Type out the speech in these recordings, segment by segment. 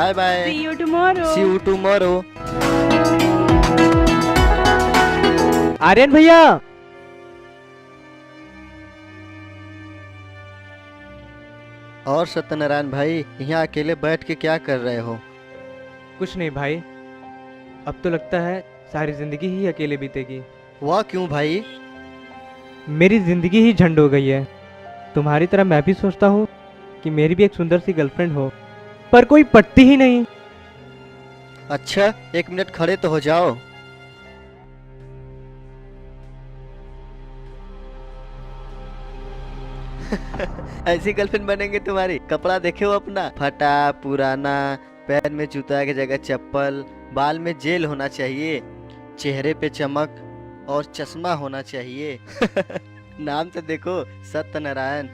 Bye bye. See you tomorrow. See you tomorrow. Aryan भैया। और सत्यनारायण भाई, यहाँ अकेले बैठ के क्या कर रहे हो? कुछ नहीं भाई, अब तो लगता है सारी जिंदगी ही अकेले बीतेगी। वह क्यों भाई? मेरी जिंदगी ही झंड हो गई है। तुम्हारी तरह मैं भी सोचता हूँ कि मेरी भी एक सुंदर सी गर्लफ्रेंड हो, पर कोई पटती ही नहीं। अच्छा, 1 मिनट खड़े तो हो जाओ। ऐसी गर्लफ्रेंड बनेंगे तुम्हारी? कपड़ा देखे हो अपना, फटा पुराना, पैर में जूता की जगह चप्पल, बाल में जेल होना चाहिए, चेहरे पे चमक और चश्मा होना चाहिए। नाम तो देखो, सत्यनारायण।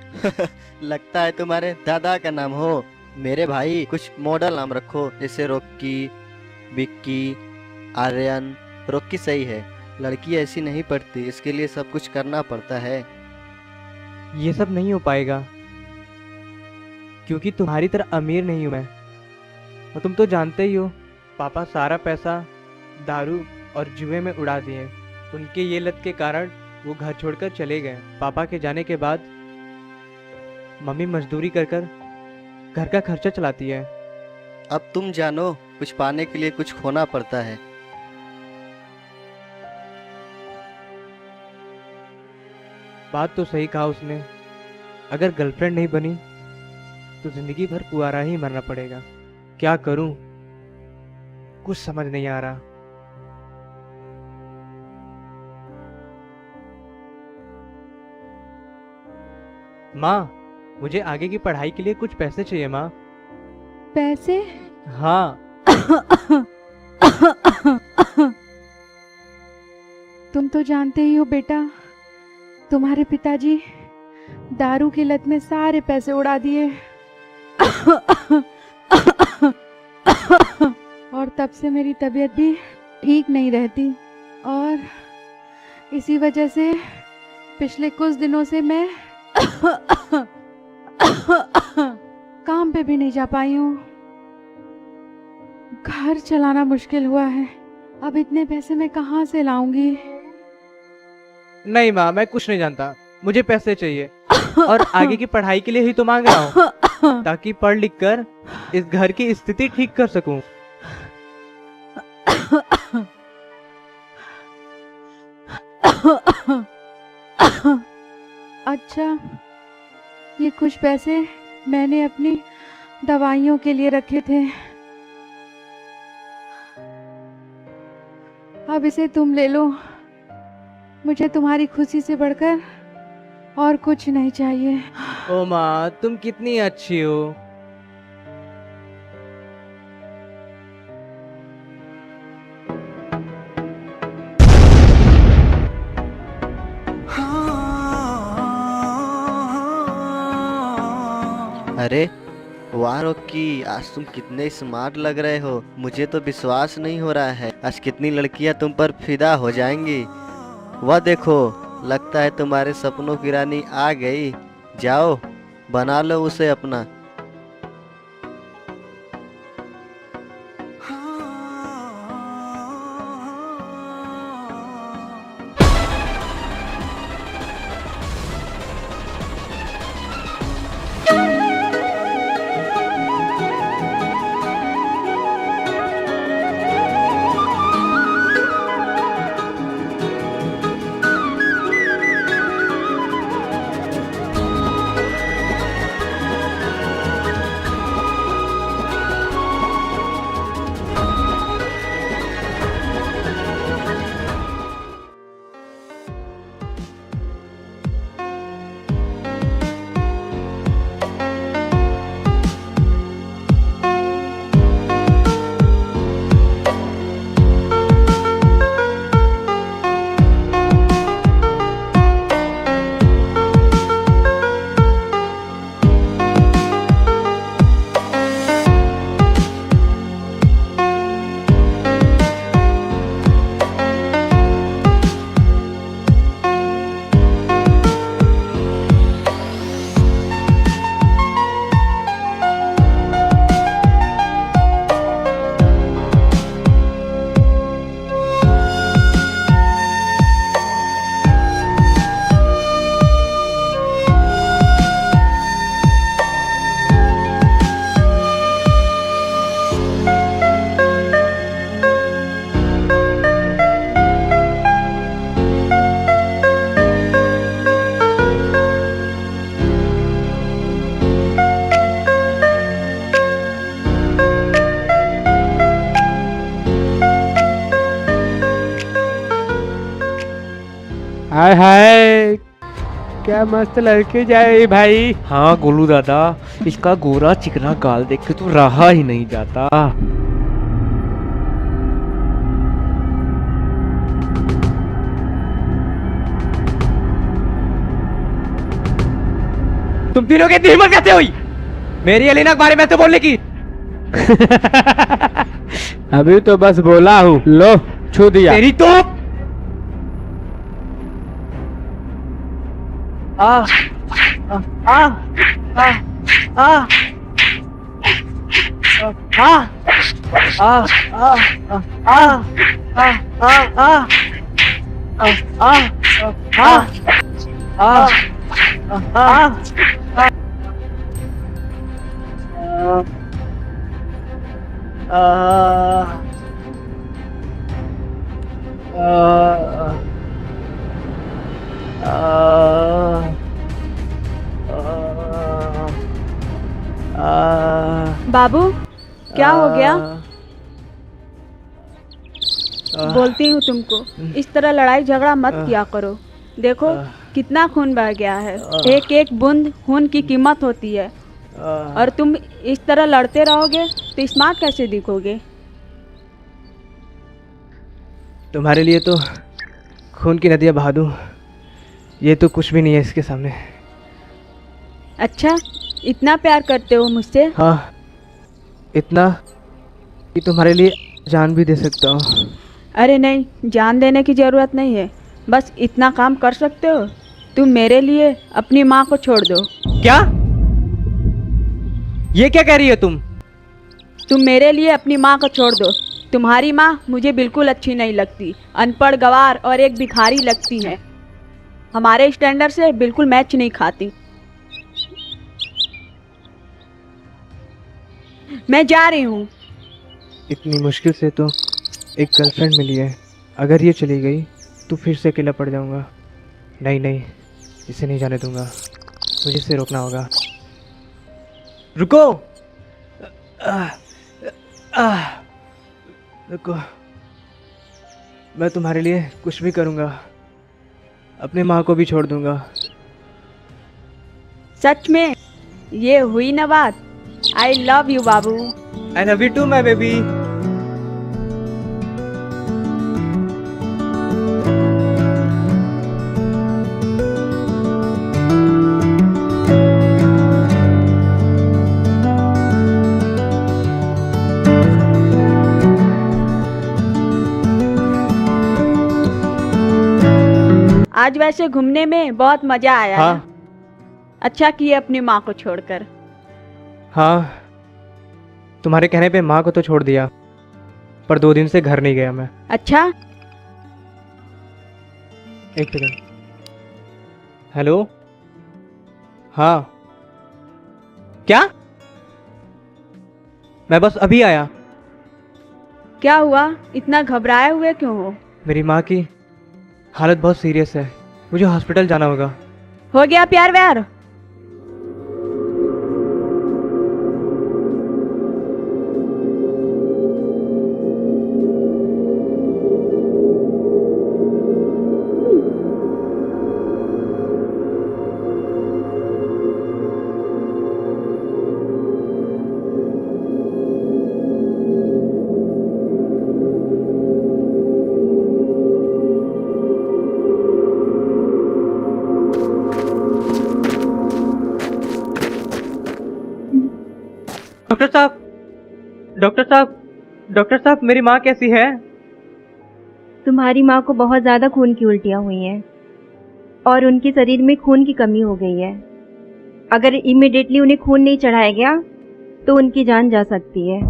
लगता है तुम्हारे दादा का नाम हो। मेरे भाई कुछ मॉडल नाम रखो, जैसे रॉकी, विक्की, आर्यन। रॉकी सही है, लड़की ऐसी नहीं पड़ती, इसके लिए सब कुछ करना पड़ता है। ये सब नहीं हो पाएगा, क्योंकि तुम्हारी तरह अमीर नहीं हूँ मैं। और तुम तो जानते ही हो, पापा सारा पैसा दारू और जुए में उड़ा दिए। उनके ये लत के कारण वो घर छोड़कर चले गए। पापा के जाने के बाद मम्मी मजदूरी कर कर घर का खर्चा चलाती है। अब तुम जानो, कुछ पाने के लिए कुछ खोना पड़ता है। बात तो सही कहा उसने। अगर गर्लफ्रेंड नहीं बनी तो जिंदगी भर कुंवारा ही मरना पड़ेगा। क्या करूं, कुछ समझ नहीं आ रहा। माँ, मुझे आगे की पढ़ाई के लिए कुछ पैसे चाहिए माँ। पैसे? हाँ। तुम तो जानते ही हो बेटा, तुम्हारे पिताजी दारू की लत में सारे पैसे उड़ा दिए। और तब से मेरी तबीयत भी ठीक नहीं रहती, और इसी वजह से पिछले कुछ दिनों से मैं काम पे भी नहीं जा पाई हूँ। घर चलाना मुश्किल हुआ है। अब इतने पैसे मैं कहाँ से लाऊंगी? नहीं माँ, मैं कुछ नहीं जानता, मुझे पैसे चाहिए। और आगे की पढ़ाई के लिए ही तो मांग रहा हूँ, ताकि पढ़ लिख कर इस घर की स्थिति ठीक कर सकूं। अच्छा, ये कुछ पैसे मैंने अपनी दवाइयों के लिए रखे थे। अब इसे तुम ले लो। मुझे तुम्हारी खुशी से बढ़कर और कुछ नहीं चाहिए। ओ माँ, तुम कितनी अच्छी हो। अरे वाह रॉकी, आज तुम कितने स्मार्ट लग रहे हो। मुझे तो विश्वास नहीं हो रहा है, आज कितनी लड़कियां तुम पर फिदा हो जाएंगी। वह देखो, लगता है तुम्हारे सपनों की रानी आ गई। जाओ, बना लो उसे अपना। हाय हाय, क्या मस्त लड़के जाए भाई। हाँ गोलू दादा, इसका गोरा चिकना गाल देख के तो रहा ही नहीं जाता। तुम तीनों के इतनी हिम्मत कैसे हुई मेरी एलिना के बारे में तो बोलने की? अभी तो बस बोला हूँ, लो छू दिया। तेरी तो आ आ आ आ आ आ आ बाबू, क्या हो गया? बोलती हूँ तुमको, इस तरह लड़ाई झगड़ा मत किया करो। देखो कितना खून बह गया है, एक एक बूंद खून की कीमत होती है। और तुम इस तरह लड़ते रहोगे तो स्मार्ट कैसे दिखोगे? तुम्हारे लिए तो खून की नदियाँ बहा दूं, ये तो कुछ भी नहीं है इसके सामने। अच्छा, इतना प्यार करते हो मुझसे? हाँ, इतना कि तुम्हारे लिए जान भी दे सकता हूँ। अरे नहीं, जान देने की ज़रूरत नहीं है, बस इतना काम कर सकते हो। तुम मेरे लिए अपनी माँ को छोड़ दो। क्या? ये क्या कह रही हो तुम? तुम मेरे लिए अपनी माँ को छोड़ दो। तुम्हारी माँ मुझे बिल्कुल अच्छी नहीं लगती, अनपढ़ गवार और एक भिखारी लगती है। हमारे स्टैंडर्ड से बिल्कुल मैच नहीं खाती। मैं जा रही हूँ। इतनी मुश्किल से तो एक गर्लफ्रेंड मिली है, अगर ये चली गई तो फिर से अकेला पड़ जाऊंगा। नहीं नहीं, इसे नहीं जाने दूंगा, मुझे इसे रोकना होगा। रुको, रुको, मैं तुम्हारे लिए कुछ भी करूंगा, अपनी माँ को भी छोड़ दूंगा। सच में ये हुई ना बात? आई लव यू बाबू। I love you too my baby. आज वैसे घूमने में बहुत मजा आया है। हाँ अच्छा किए अपनी माँ को छोड़कर। हाँ, तुम्हारे कहने पे माँ को तो छोड़ दिया, पर 2 दिन से घर नहीं गया मैं। अच्छा, एक सेकंड। हेलो, हाँ, क्या? मैं बस अभी आया। क्या हुआ? इतना घबराए हुए क्यों हो? मेरी माँ की हालत बहुत सीरियस है, मुझे हॉस्पिटल जाना होगा। हो गया प्यार व्यार? डॉक्टर साहब, डॉक्टर साहब, डॉक्टर साहब, मेरी माँ कैसी है? तुम्हारी माँ को बहुत ज़्यादा खून की उल्टियाँ हुई हैं और उनके शरीर में खून की कमी हो गई है। अगर इमीडिएटली उन्हें खून नहीं चढ़ाया गया तो उनकी जान जा सकती है। इस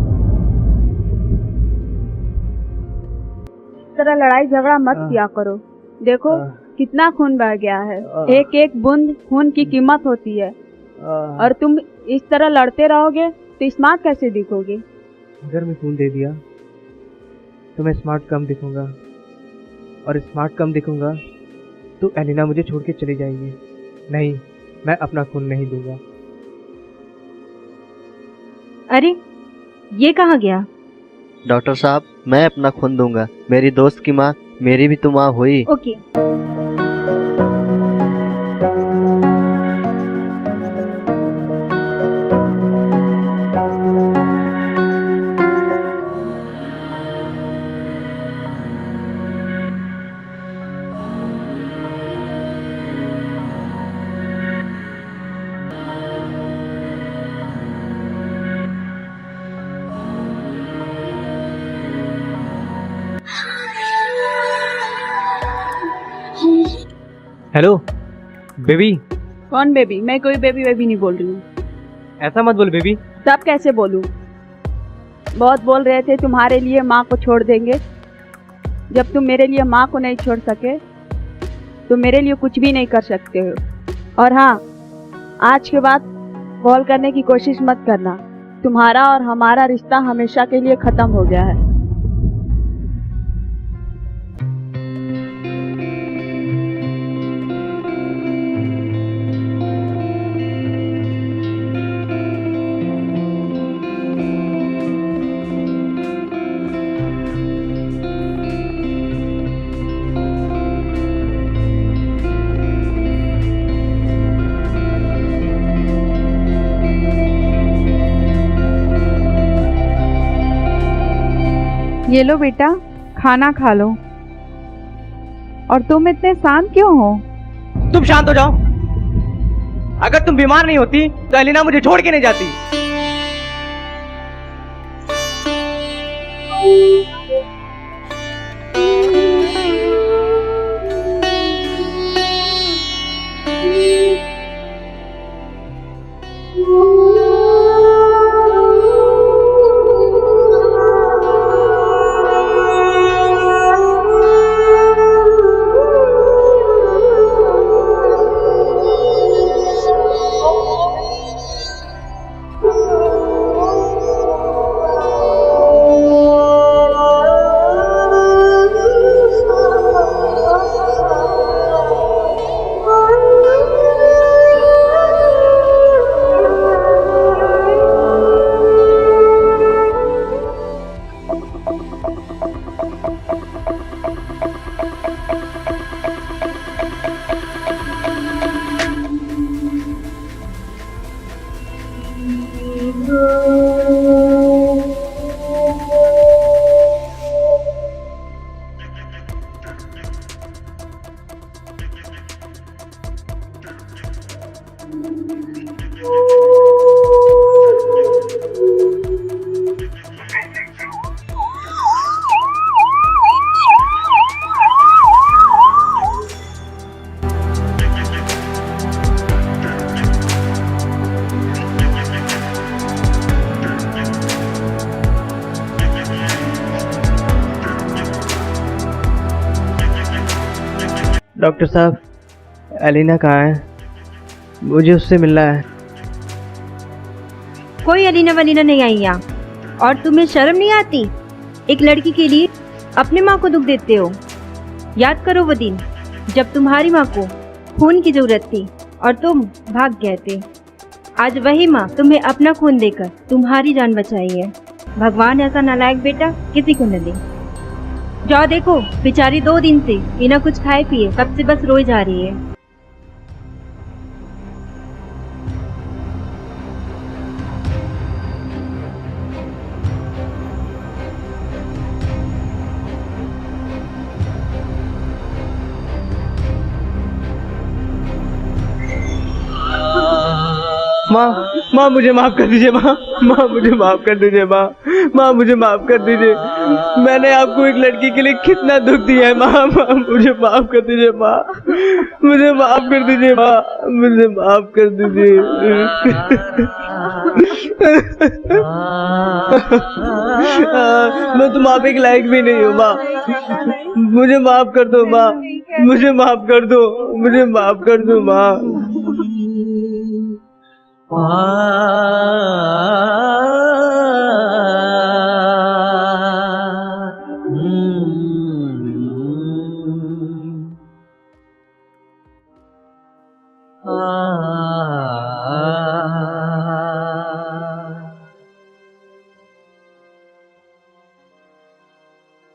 तरह लड़ाई झगड़ा मत किया करो। देखो कितना खून बह गया है, एक एक बूंद खून की कीमत होती है। और तुम इस तरह लड़ते रहोगे तो स्मार्ट कैसे दिखोगे? अगर मैं खून दे दिया तो मैं स्मार्ट कम दिखूंगा, और स्मार्ट कम दिखूंगा तो एलिना मुझे छोड़ के चली जाएगी। नहीं, मैं अपना खून नहीं दूंगा। अरे ये कहाँ गया? डॉक्टर साहब, मैं अपना खून दूंगा। मेरी दोस्त की माँ मेरी भी तो माँ हुई। ओके। Hello baby. कौन बेबी? मैं कोई बेबी बेबी नहीं बोल रही हूँ। ऐसा मत बोल बेबी। तब कैसे बोलूँ? बहुत बोल रहे थे तुम्हारे लिए माँ को छोड़ देंगे। जब तुम मेरे लिए माँ को नहीं छोड़ सके तो मेरे लिए कुछ भी नहीं कर सकते हो। और हाँ, आज के बाद कॉल करने की कोशिश मत करना। तुम्हारा और हमारा रिश्ता हमेशा के लिए खत्म हो गया है। ये लो बेटा, खाना खा लो। और तुम इतने शांत क्यों हो? तुम शांत हो जाओ। अगर तुम बीमार नहीं होती तो एलिना मुझे छोड़ के नहीं जाती। डॉक्टर साहब, एलिना कहाँ है? मुझे उससे मिलना है। कोई अलीना वलीना नहीं आई यहाँ। और तुम्हें शर्म नहीं आती? एक लड़की के लिए अपने माँ को दुख देते हो। याद करो वो दिन जब तुम्हारी माँ को खून की जरूरत थी और तुम भाग गए थे। आज वही माँ तुम्हें अपना खून देकर तुम्हारी जान बचाई है। भगवान ऐसा नालायक बेटा किसी को न दे। जाओ देखो, बेचारी 2 दिन से बिना कुछ खाए पिए कब से बस रोई जा रही है। माँ मुझे माफ कर दीजिए। माँ मुझे माफ कर दीजिए। माँ मुझे माफ कर दीजिए। मैंने आपको एक लड़की के लिए कितना दुख दिया है। माँ मुझे माफ कर दीजिए। मुझे माफ कर दीजिए। मुझे माफ कर दीजिए। मैं तो माफी के लायक भी नहीं हूँ। माँ मुझे माफ कर दो। माँ मुझे माफ कर दो। मुझे माफ कर दो माँ।